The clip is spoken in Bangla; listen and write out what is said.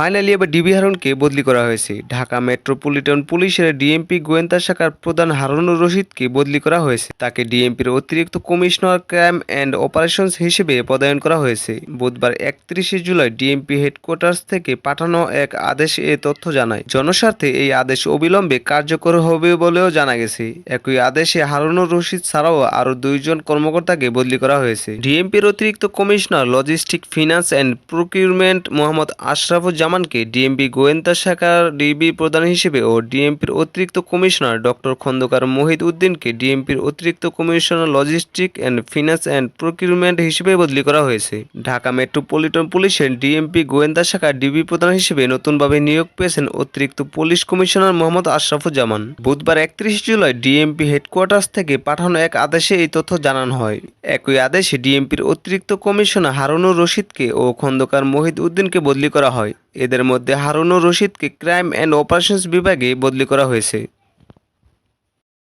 ফাইনালি এবার ডিবি হারুনকে বদলি করা হয়েছে। ঢাকা মেট্রোপলিটন পুলিশের ডিএমপি গোয়েন্দা শাখার প্রধান হারুনুর রশিদকে বদলি করা হয়েছে। তাকে ডিএমপির অতিরিক্ত কমিশনার ক্রাইম অ্যান্ড অপারেশনস হিসেবে পদায়ন করা হয়েছে। বুধবার 31শে জুলাই ডিএমপি হেডকোয়ার্টার্স থেকে পাঠানো এক আদেশ এ তথ্য জানায়। জনস্বার্থে এই আদেশ অবিলম্বে কার্যকর হবে বলেও জানা গেছে। একই আদেশে হারুনুর রশিদ ছাড়াও আরও 2 জন কর্মকর্তাকে বদলি করা হয়েছে। ডিএমপির অতিরিক্ত commissioner logistic, finance and procurement Mohammad আশরাফুজ্জামানকে ডিএমপি গোয়েন্দা শাখার ডিবি প্রধান হিসেবে ও ডিএমপির অতিরিক্ত কমিশনার ডক্টর খন্দকার মহিদ উদ্দিনকে ডিএমপির অতিরিক্ত commissioner logistic and finance and procurement হিসেবে বদলি করা হয়েছে। ঢাকা মেট্রোপলিটন পুলিশের ডিএমপি গোয়েন্দা শাখার ডিবি প্রধান হিসেবে নতুনভাবে নিয়োগ পেয়েছেন অতিরিক্ত পুলিশ কমিশনার মোহাম্মদ আশরাফুজ্জামান। বুধবার 31 জুলাই ডিএমপি হেডকোয়ার্টার্স থেকে পাঠানো এক আদেশে এই তথ্য জানানো হয়। একই আদেশে ডিএমপির অতিরিক্ত কমিশনার হারুনুর রশিদকে ও খন্দকার মহিদ উদ্দিনকে বদলি করা হয়। এদের মধ্যে হারুনুর রশিদকে ক্রাইম অ্যান্ড অপারেশনস বিভাগে বদলি করা হয়েছে।